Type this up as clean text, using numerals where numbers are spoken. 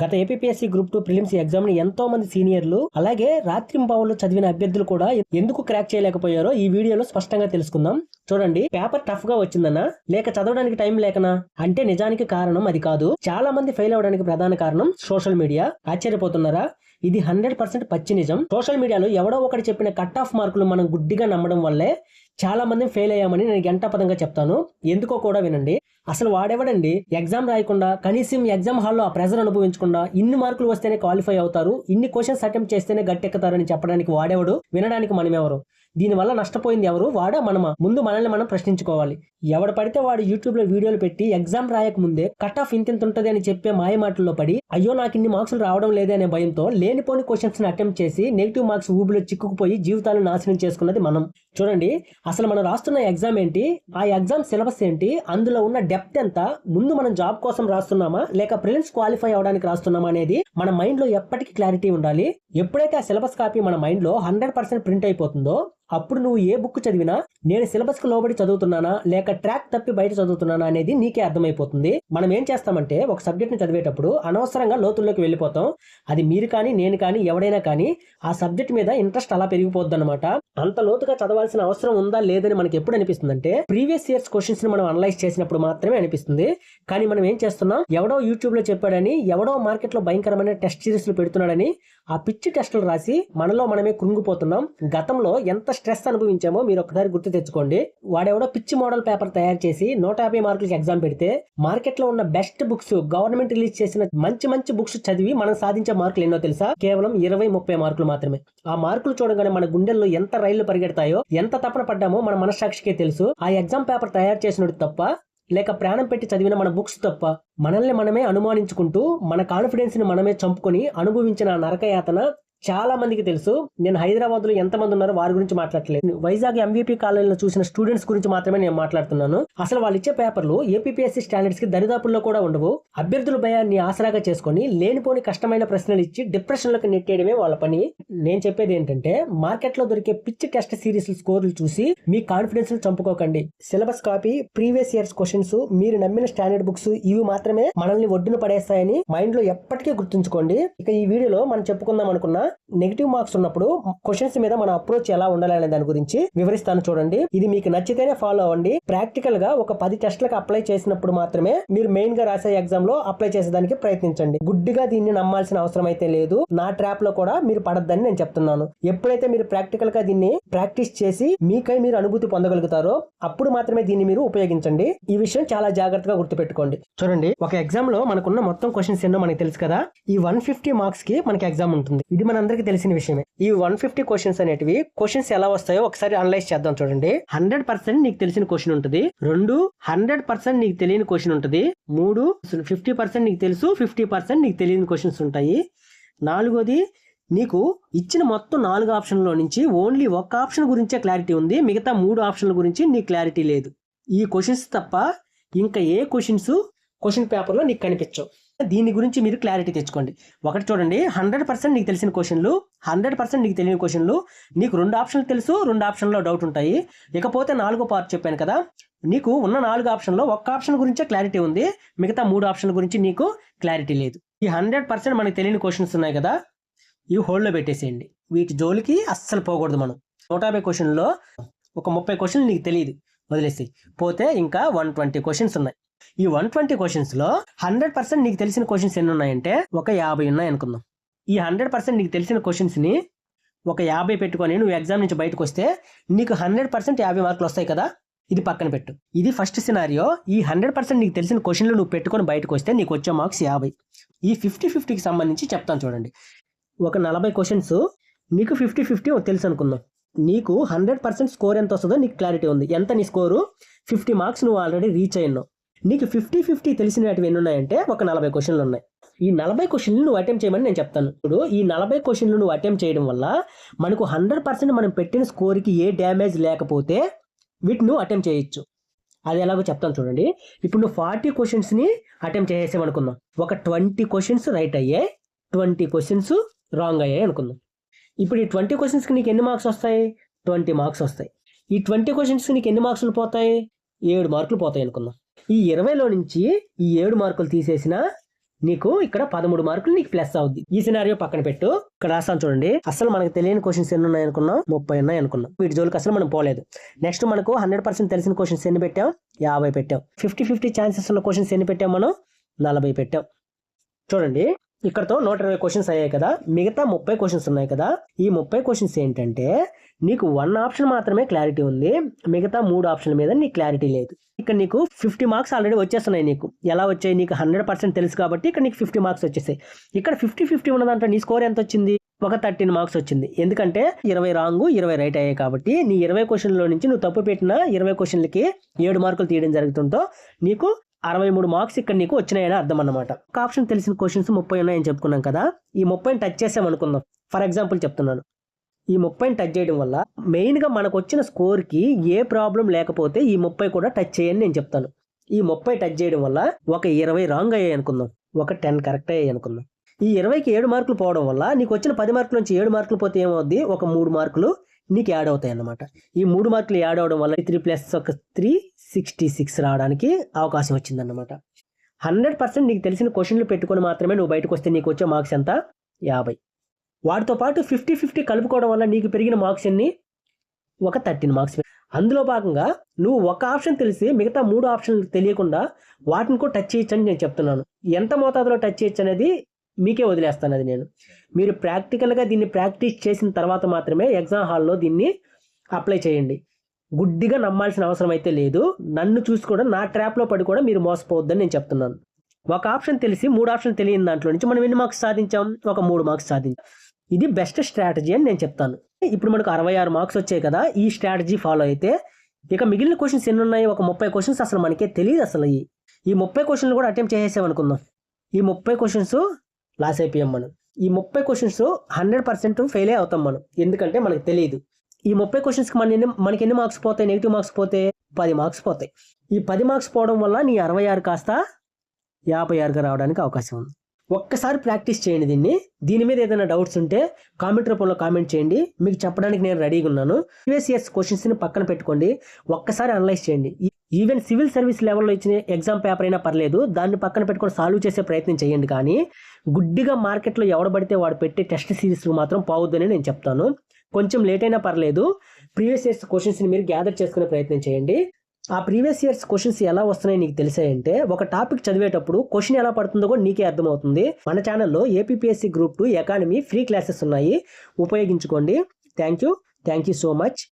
గత APSC group 2 prelims exam ని ఎంతో మంది సీనియర్లు అలాగే రాత్రింబవళ్ళు చదివిన అభ్యర్థులు కూడా ఎందుకు క్రాక్ చేయలేకపోయారో ఈ వీడియోలో స్పష్టంగా తెలుసుకుందాం. చూడండి, పేపర్ టఫ్ గా వచ్చిందనా లేక చదవడానికి టైం లేకనా అంటే నిజానికి కారణం అది కాదు. చాలా మంది ఫెయిల్ అవడానికి ప్రధాన కారణం సోషల్ మీడియా. ఆశ్చర్యపోతున్నారా? ఇది 100% పచ్చి నిజం. సోషల్ మీడియాలో ఎవడో ఒకటి చెప్పిన కట్ ఆఫ్ మార్కులు మనం గుడ్డిగా నమ్మడం వల్లే చాలా మంది ఫెయిల్ అయ్యామని నేను గంటపదంగా చెప్తాను. ఎందుకో కూడా వినండి. అసలు వాడెవడండి ఎగ్జామ్ రాయకుండా కనీసం ఎగ్జామ్ హాల్లో ఆ ప్రెజర్ అనుభవించకుండా ఇన్ని మార్కులు వస్తేనే క్వాలిఫై అవుతారు, ఇన్ని క్వశ్చన్స్ అటెంప్ట్ చేస్తేనే గట్టెక్కుతారని చెప్పడానికి వాడెవడు? వినడానికి మనమెవరు? దీనివల్ల నష్టపోయింది ఎవరు? వాడా మనమా? ముందు మనల్ని మనం ప్రశ్నించుకోవాలి. ఎవడు పడితే వాడు యూట్యూబ్ లో వీడియోలు పెట్టి ఎగ్జామ్ రాయక ముందే కట్ ఆఫ్ ఇంత ఉంటది అని చెప్పే మాయ మాటల్లో పడి అయ్యో నాకు ఇన్ని మార్క్సులు రావడం లేదే అనే భయంతో లేనిపోని క్వశ్చన్స్ ని అటెంప్ట్ చేసి నెగిటివ్ మార్క్స్ ఊబిలో చిక్కుకుపోయి జీవితాలను నాశనం చేసుకున్నది మనం. చూడండి, అసలు మనం రాస్తున్న ఎగ్జామ్ ఏంటి, ఆ ఎగ్జామ్ సిలబస్ ఏంటి, అందులో ఉన్న డెప్త్ ఎంత, ముందు మనం జాబ్ కోసం రాస్తున్నామా లేక ప్రిలిమ్స్ క్వాలిఫై అవడానికి రాస్తున్నామా అనేది మన మైండ్ లో ఎప్పటికీ క్లారిటీ ఉండాలి. ఎప్పుడైతే ఆ సిలబస్ కాపీ మన మైండ్ లో 100% ప్రింట్ అయిపోతుందో అప్పుడు నువ్వు ఏ బుక్ చదివినా నేను సిలబస్ కు లోబడి చదువుతున్నానా లేక ట్రాక్ తప్పి బయట చదువుతున్నానా అనేది నీకే అర్థమైపోతుంది. మనం ఏం చేస్తామంటే ఒక సబ్జెక్ట్ ని చదివేటప్పుడు అనవసరంగా లోతుల్లోకి వెళ్ళిపోతాం. అది మీరు కానీ నేను కానీ ఎవడైనా కానీ ఆ సబ్జెక్ట్ మీద ఇంట్రెస్ట్ అలా పెరిగిపోద్ది అనమాట. అంత లోతుగా చదవాల్సిన అవసరం ఉందా లేదని మనకి ఎప్పుడు అనిపిస్తుంది అంటే ప్రీవియస్ ఇయర్స్ క్వశ్చన్స్ ని మనం అనలైజ్ చేసినప్పుడు మాత్రమే అనిపిస్తుంది. కానీ మనం ఏం చేస్తున్నాం, ఎవడో యూట్యూబ్ లో చెప్పాడని, ఎవడో మార్కెట్ లో భయంకరమైన టెస్ట్ సిరీస్ లు పెడుతున్నాడని ఆ పిచ్చి టెస్టులు రాసి మనలో మనమే కృంగిపోతున్నాం. గతంలో ఎంత స్ట్రెస్ అనుభవించామో మీరు ఒకసారి గుర్తు తెచ్చుకోండి. వాడెవడో పిచ్చి మోడల్ పేపర్ తయారు చేసి 150 మార్కులకి ఎగ్జామ్ పెడితే మార్కెట్ లో ఉన్న బెస్ట్ బుక్స్, గవర్నమెంట్ రిలీజ్ చేసిన మంచి బుక్స్ చదివి మనం సాధించే మార్కులు ఎన్నో తెలుసా? కేవలం 20-30 మార్కులు మాత్రమే. ఆ మార్కులు చూడగానే మన గుండెల్లో ఎంత రైళ్లు పరిగెడతాయో, ఎంత తపన పడ్డామో మన మనస్సాక్షికే తెలుసు. ఆ ఎగ్జామ్ పేపర్ తయారు చేసినట్టు తప్ప లేక ప్రాణం పెట్టి చదివిన మన బుక్స్ తప్ప మనల్ని మనమే అనుమానించుకుంటూ మన కాన్ఫిడెన్స్ ని మనమే చంపుకొని అనుభవించిన నరకయాతన చాలా మందికి తెలుసు. నేను హైదరాబాద్ లో ఎంతమంది ఉన్నారో వారి గురించి మాట్లాడలేదు. వైజాగ్ ఎంవీపీ కాలేజీలో చూసిన స్టూడెంట్స్ గురించి మాత్రమే నేను మాట్లాడుతున్నాను. అసలు వాళ్ళు ఇచ్చే పేపర్లు ఏపీఎస్సీ స్టాండర్డ్స్ కి దరిదాపుల్లో కూడా ఉండవు. అభ్యర్థుల భయాన్ని ఆసరాగా చేసుకుని లేనిపోని కష్టమైన ప్రశ్నలు ఇచ్చి డిప్రెషన్ లోకి నెట్టేయడమే వాళ్ళ పని. నేను చెప్పేది ఏంటంటే మార్కెట్ లో దొరికే పిచ్చి టెస్ట్ సిరీస్ స్కోర్లు చూసి మీ కాన్ఫిడెన్స్ ని చంపుకోకండి. Syllabus copy, previous years questions, మీరు నమ్మిన స్టాండర్డ్ బుక్స్ ఇవి మాత్రమే మనల్ని ఒడ్డున పడేస్తాయని మైండ్ లో ఎప్పటికీ గుర్తుంచుకోండి. ఇక ఈ వీడియోలో మనం చెప్పుకుందాం అనుకున్న నెగిటివ్ మార్క్స్ ఉన్నప్పుడు క్వశ్చన్స్ మీద మన అప్రోచ్ ఎలా ఉండాలి అనే దాని గురించి వివరిస్తాను. చూడండి, ఇది మీకు నచ్చితేనే ఫాలో అవ్వండి. ప్రాక్టికల్ గా ఒక 10 టెస్ట్లకు అప్లై చేసినప్పుడు మాత్రమే మీరు మెయిన్ గా రాసే ఎగ్జామ్ లో అప్లై చేసేదానికి ప్రయత్నించండి. గుడ్డిగా దీన్ని నమ్మాల్సిన అవసరం అయితే లేదు. నా ట్రాప్ లో కూడా మీరు పడద్దని నేను చెప్తున్నాను. ఎప్పుడైతే మీరు ప్రాక్టికల్ గా దీన్ని ప్రాక్టీస్ చేసి మీకై మీరు అనుభూతి పొందగలుగుతారో అప్పుడు మాత్రమే దీన్ని మీరు ఉపయోగించండి. ఈ విషయం చాలా జాగ్రత్తగా గుర్తుపెట్టుకోండి. చూడండి, ఒక ఎగ్జామ్ లో మనకున్న మొత్తం క్వశ్చన్స్ ఎన్నో మనకి తెలుసు కదా. ఈ 150 మార్క్స్ కి మనకి ఎగ్జామ్ ఉంటుంది. ఇది మనందరికీ తెలిసిన విషయమే. ఈ 150 క్వశ్చన్స్ అనేటివి క్వశ్చన్స్ ఎలా వస్తాయో ఒకసారి అనలైజ్ చేద్దాం. చూడండి, 100% నీకు తెలిసిన క్వశ్చన్ ఉంటుంది. 2 100% నీకు తెలియని క్వశ్చన్ ఉంటుంది. 3 50% నీకు తెలుసు, 50% నీకు తెలియని క్వశ్చన్స్ ఉంటాయి. 4ది నీకు ఇచ్చిన మొత్తం 4 ఆప్షన్ల నుంచి ఓన్లీ ఒక ఆప్షన్ గురించే క్లారిటీ ఉంది, మిగతా 3 ఆప్షన్ల గురించి నీకు క్లారిటీ లేదు. ఈ క్వశ్చన్స్ తప్ప ఇంకా ఏ క్వశ్చన్ పేపర్ లో నీకు కనిపించవు. దీని గురించి మీరు క్లారిటీ తెచ్చుకోండి. ఒకటి చూడండి, 100% నీకు తెలిసిన క్వశ్చన్లు, 100% నీకు తెలియని క్వశ్చన్లు, నీకు 2 ఆప్షన్లు తెలుసు, 2 ఆప్షన్లో డౌట్ ఉంటాయి. ఇకపోతే 4వ పార్ట్ చెప్పాను కదా, నీకు ఉన్న 4 ఆప్షన్లో ఒక్క ఆప్షన్ గురించే క్లారిటీ ఉంది, మిగతా 3 ఆప్షన్ల గురించి నీకు క్లారిటీ లేదు. ఈ 100% మనకు తెలియని క్వశ్చన్స్ ఉన్నాయి కదా, ఇవి హోల్డ్లో పెట్టేసేయండి. వీటి జోలికి అస్సలు పోకూడదు. మనం 150 క్వశ్చన్లో ఒక 30 క్వశ్చన్లు నీకు తెలియదు, వదిలేసి పోతే ఇంకా 120 క్వశ్చన్స్ ఉన్నాయి. ఈ 120 క్వశ్చన్స్ లో 100% నీకు తెలిసిన క్వశ్చన్స్ ఎన్ని ఉన్నాయంటే ఒక 50 ఉన్నాయి అనుకుందాం. ఈ 100% నీకు తెలిసిన క్వశ్చన్స్ ని ఒక 50 పెట్టుకొని నువ్వు ఎగ్జామ్ నుంచి బయటకు వస్తే నీకు 100% 50 మార్కులు వస్తాయి కదా. ఇది పక్కన పెట్టు. ఇది ఫస్ట్ సినారియో. ఈ 100% నీకు తెలిసిన క్వశ్చన్లు నువ్వు పెట్టుకొని బయటకు వస్తే నీకు వచ్చే మార్క్స్ 50. ఈ 50-50కి సంబంధించి చెప్తాను చూడండి. ఒక 40 క్వశ్చన్స్ నీకు 50-50 తెలుసు అనుకుందాం. నీకు 100% స్కోర్ ఎంత వస్తుందో నీకు క్లారిటీ ఉంది. ఎంత నీ స్కోరు? 50 మార్క్స్ నువ్వు ఆల్రెడీ రీచ్ అయినావు. నీకు 50-50 తెలిసినవి ఎన్ని ఉన్నాయంటే ఒక 40 క్వశ్చన్లు ఉన్నాయి. ఈ 40 క్వశ్చన్లు నువ్వు అటెంప్ట్ చేయమని నేను చెప్తాను. ఇప్పుడు ఈ 40 క్వశ్చన్లు నువ్వు అటెంప్ట్ చేయడం వల్ల మనకు 100% మనం పెట్టిన స్కోర్కి ఏ డ్యామేజ్ లేకపోతే వీటిని నువ్వు అటెంప్ట్ చేయొచ్చు. అది ఎలాగో చెప్తాను చూడండి. ఇప్పుడు నువ్వు 40 క్వశ్చన్స్ని అటెంప్ట్ చేసేవనుకుందాం. ఒక 20 క్వశ్చన్స్ రైట్ అయ్యాయి, 20 క్వశ్చన్స్ రాంగ్ అయ్యాయి అనుకుందాం. ఇప్పుడు ఈ 20 క్వశ్చన్స్కి నీకు ఎన్ని మార్క్స్ వస్తాయి? 20 మార్క్స్ వస్తాయి. ఈ 20 క్వశ్చన్స్కి నీకు ఎన్ని మార్క్స్లు పోతాయి? 7 మార్కులు పోతాయి అనుకుందాం. ఈ 20లో నుంచి ఈ 7 మార్కులు తీసేసినా నీకు ఇక్కడ 13 మార్కులు నీకు ప్లస్ అవుద్ది. ఈ సినారియో పక్కన పెట్టు. ఇక్కడ రాస్తాను చూడండి. అసలు మనకు తెలియని క్వశ్చన్స్ ఎన్ని ఉన్నాయి అనుకున్నాం? 30 ఉన్నాయి అనుకున్నాం. వీటి జోలికి అసలు మనం పోలేదు. నెక్స్ట్ మనకు 100% తెలిసిన క్వశ్చన్స్ ఎన్ని పెట్టాం? 50 పెట్టాం. 50-50 ఛాన్సెస్ ఉన్న క్వశ్చన్స్ ఎన్ని పెట్టాం మనం? 40 పెట్టాం. చూడండి, ఇక్కడతో 120 క్వశ్చన్స్ అయ్యాయి కదా. మిగతా 30 క్వశ్చన్స్ ఉన్నాయి కదా. ఈ 30 క్వశ్చన్స్ ఏంటంటే నీకు 1 ఆప్షన్ మాత్రమే క్లారిటీ ఉంది, మిగతా 3 ఆప్షన్ల మీద నీకు క్లారిటీ లేదు. ఇక్కడ నీకు 50 మార్క్స్ ఆల్రెడీ వచ్చేస్తున్నాయి. నీకు ఎలా వచ్చాయి? నీకు 100% తెలుసు కాబట్టి ఇక్కడ నీకు 50 మార్క్స్ వచ్చేసాయి. ఇక్కడ 50-50 ఉన్నదంటే నీ స్కోర్ ఎంత వచ్చింది? ఒక 13 మార్క్స్ వచ్చింది. ఎందుకంటే 20 రాంగ్ 20 రైట్ అయ్యాయి కాబట్టి నీ 20 క్వశ్చన్లో నుంచి నువ్వు తప్పు పెట్టిన 20 క్వశ్చన్లకి 7 మార్కులు తీయడం జరుగుతుందో నీకు 63 మార్క్స్ ఇక్కడ నీకు వచ్చినాయని అర్థం అన్నమాట. ఒక ఆప్షన్ తెలిసిన క్వశ్చన్స్ 30 ఉన్నాయని చెప్పుకున్నాం కదా. ఈ 30 టచ్ చేసాం అనుకుందాం. ఫర్ ఎగ్జాంపుల్ చెప్తున్నాను. ఈ 30 టచ్ చేయడం వల్ల మెయిన్గా మనకు వచ్చిన స్కోర్కి ఏ ప్రాబ్లం లేకపోతే ఈ 30 కూడా టచ్ చేయని నేను చెప్తాను. ఈ 30 టచ్ చేయడం వల్ల ఒక 20 రాంగ్ అయ్యాయి అనుకుందాం, ఒక 10 కరెక్ట్ అయ్యాయి అనుకుందాం. ఈ 20కి 7 మార్కులు పోవడం వల్ల నీకు వచ్చిన 10 మార్కుల నుంచి 7 మార్కులు పోతే ఏమవుద్ది? ఒక 3 మార్కులు నీకు యాడ్ అవుతాయి అన్నమాట. ఈ 3 మార్కులు యాడ్ అవడం వల్ల 3+1 66 రావడానికి అవకాశం వచ్చిందన్నమాట. 100% నీకు తెలిసిన క్వశ్చన్లు పెట్టుకొని మాత్రమే నువ్వు బయటకు వస్తే నీకు వచ్చే మార్క్స్ ఎంత? 50. వాటితో పాటు 50-50 కలుపుకోవడం వల్ల నీకు పెరిగిన మార్క్స్ ఎన్ని? ఒక 13 మార్క్స్. అందులో భాగంగా నువ్వు ఒక ఆప్షన్ తెలిసి మిగతా 3 ఆప్షన్లు తెలియకుండా వాటిని కూడా టచ్ చేయొచ్చని నేను చెప్తున్నాను. ఎంత మోతాదులో టచ్ చేయొచ్చు అనేది మీకే వదిలేస్తాను. అది నేను మీరు ప్రాక్టికల్గా దీన్ని ప్రాక్టీస్ చేసిన తర్వాత మాత్రమే ఎగ్జామ్ హాల్లో దీన్ని అప్లై చేయండి. గుడ్డిగా నమ్మాల్సిన అవసరం అయితే లేదు. నన్ను చూసి కూడా నా ట్రాప్లో పడి కూడా మీరు మోసపోవద్దని నేను చెప్తున్నాను. ఒక ఆప్షన్ తెలిసి 3 ఆప్షన్ తెలియని దాంట్లో నుంచి మనం ఎన్ని మార్క్స్ సాధించాం? ఒక 3 మార్క్స్ సాధించాం. ఇది బెస్ట్ స్ట్రాటజీ అని నేను చెప్తాను. ఇప్పుడు మనకు 66 మార్క్స్ వచ్చాయి కదా. ఈ స్ట్రాటజీ ఫాలో అయితే ఇక మిగిలిన క్వశ్చన్స్ ఎన్ని ఉన్నాయి? ఒక 30 క్వశ్చన్స్ అసలు మనకే తెలియదు. అసలు ఈ 30 క్వశ్చన్లు కూడా అటెంప్ట్ చేసేసామనుకుందాం. ఈ 30 క్వశ్చన్స్ లాస్ అయిపోయాం మనం. ఈ 30 క్వశ్చన్స్ 100% ఫెయిల్ అవుతాం మనం, ఎందుకంటే మనకు తెలియదు. ఈ 30 క్వశ్చన్స్కి మనకి ఎన్ని మార్క్స్ పోతాయి? నెగిటివ్ మార్క్స్ పోతే 10 మార్క్స్ పోతాయి. ఈ 10 మార్క్స్ పోవడం వల్ల నీ 66 కాస్త 56గా రావడానికి అవకాశం ఉంది. ఒక్కసారి ప్రాక్టీస్ చేయండి దీని మీద ఏదైనా డౌట్స్ ఉంటే కామెంట్ రూపంలో కామెంట్ చేయండి. మీకు చెప్పడానికి నేను రెడీగా ఉన్నాను. ప్రీవియస్ ఇయర్స్ క్వశ్చన్స్ని పక్కన పెట్టుకోండి, ఒక్కసారి అనలైజ్ చేయండి. ఈవెన్ సివిల్ సర్వీస్ లెవెల్లో ఇచ్చిన ఎగ్జామ్ పేపర్ అయినా పర్లేదు, దాన్ని పక్కన పెట్టుకొని సాల్వ్ చేసే ప్రయత్నం చేయండి. కానీ గుడ్డిగా మార్కెట్లో ఎవడ పడితే వాడు పెట్టే టెస్ట్ సిరీస్ మాత్రం పోవద్దని నేను చెప్తాను. కొంచెం లేట్ అయినా పర్లేదు, ప్రీవియస్ ఇయర్స్ క్వశ్చన్స్ని మీరు గ్యాదర్ చేసుకునే ప్రయత్నం చేయండి. ఆ ప్రీవియస్ ఇయర్స్ క్వశ్చన్స్ ఎలా వస్తున్నాయి నీకు తెలిసాయంటే ఒక టాపిక్ చదివేటప్పుడు క్వశ్చన్ ఎలా పడుతుందో కూడా నీకే అర్థమవుతుంది. మన ఛానల్లో APPSC group 2 economy free classes ఉన్నాయి, ఉపయోగించుకోండి. Thank you so much.